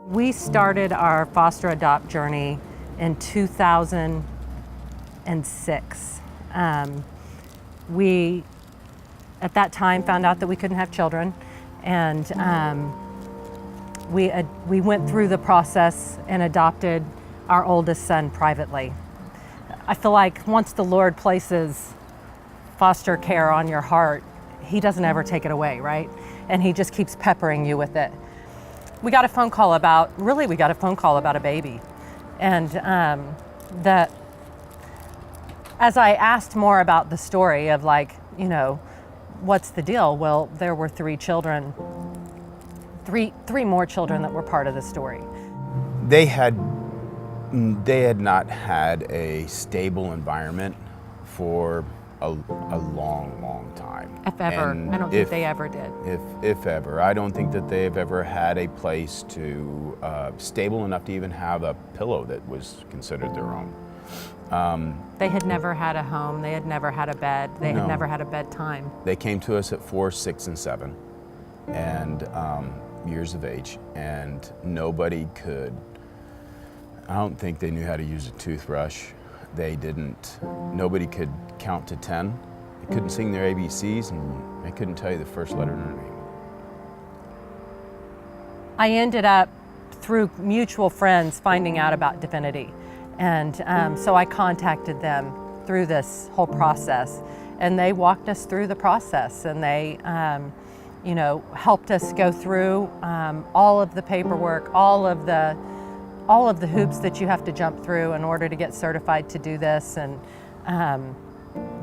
We started our foster adopt journey in 2006. We, at that time, found out that we couldn't have children, and we went through the process and adopted our oldest son privately. I feel like once the Lord places foster care on your heart, He doesn't ever take it away, right? And He just keeps peppering you with it. We got a phone call about a baby. And as I asked more about the story of what's the deal? Well, there were three more children that were part of the story. They had not had a stable environment for a long time. If ever. I don't think they ever did. If ever. I don't think that they've ever had a place to stable enough to even have a pillow that was considered their own. They had never had a home. They had never had a bed. They had never had a bedtime. They came to us at 4, 6, and 7, and years of age, and nobody could. I don't think they knew how to use a toothbrush. They didn't. Nobody could count to 10. They couldn't sing their ABCs, and they couldn't tell you the first letter in their name. I ended up, through mutual friends, finding out about Divinity. And so I contacted them through this whole process, and they walked us through the process, and they helped us go through all of the paperwork, all of the hoops that you have to jump through in order to get certified to do this. And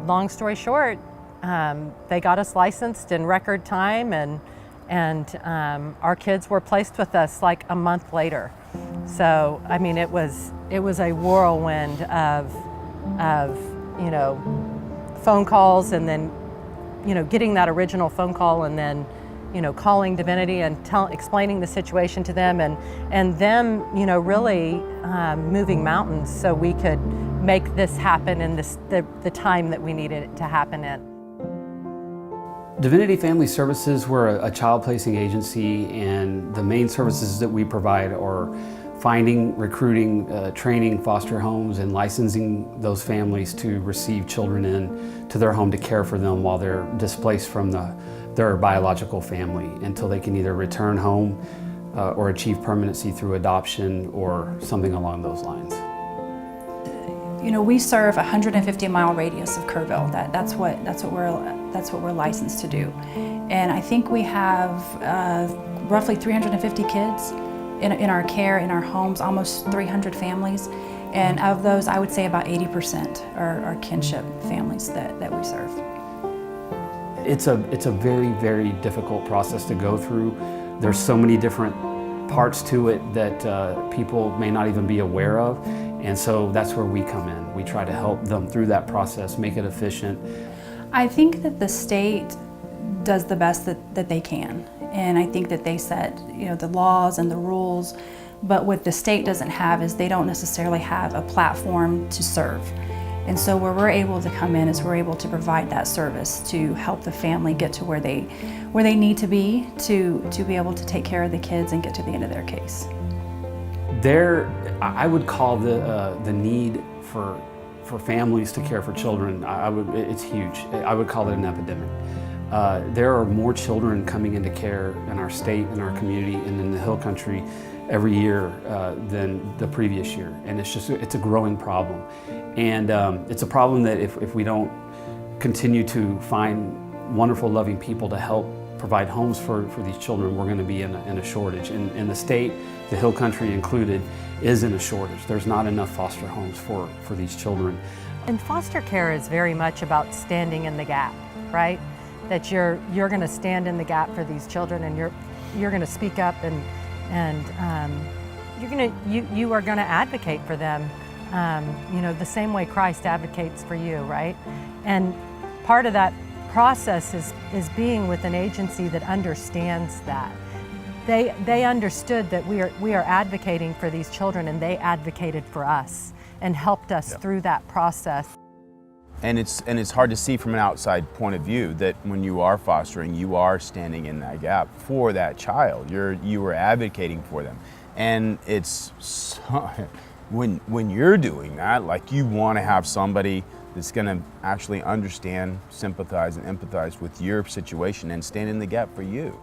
long story short, they got us licensed in record time, and our kids were placed with us like a month later. So, I mean, it was a whirlwind of phone calls, and then, getting that original phone call, and then, calling Divinity and explaining the situation to them, and them, really moving mountains so we could make this happen in the time that we needed it to happen in. Divinity Family Services, we're a child placing agency, and the main services that we provide are finding, recruiting, training foster homes, and licensing those families to receive children in to their home to care for them while they're displaced from their biological family until they can either return home or achieve permanency through adoption or something along those lines. We serve a 150-mile radius of Kerrville. That's what we're licensed to do, and I think we have roughly 350 kids in our care, in our homes, almost 300 families, and of those, I would say about 80% are kinship families that we serve. It's a very, very difficult process to go through. There's so many different parts to it that people may not even be aware of, and so that's where we come in. We try to help them through that process, make it efficient. I think that the state does the best that they can, and I think that they set the laws and the rules, but what the state doesn't have is they don't necessarily have a platform to serve. And so where we're able to come in is we're able to provide that service to help the family get to where they need to be to be able to take care of the kids and get to the end of their case. I would call the need for families to care for children, it's huge. I would call it an epidemic. There are more children coming into care in our state, in our community, and in the Hill Country every year than the previous year. And it's a growing problem. And it's a problem that if we don't continue to find wonderful, loving people to help provide homes for these children, we're going to be in a shortage. And the state, the Hill Country included, is in a shortage. There's not enough foster homes for these children. And foster care is very much about standing in the gap, right? That you're going to stand in the gap for these children, and you're going to speak up, and you are going to advocate for them, the same way Christ advocates for you, right? And part of that process is being with an agency that understands that. They understood that we are advocating for these children, and they advocated for us and helped us through that process. And it's hard to see from an outside point of view that when you are fostering, you are standing in that gap for that child. You are advocating for them. And it's so, when you're doing that, like, you want to have somebody that's going to actually understand, sympathize, and empathize with your situation and stand in the gap for you.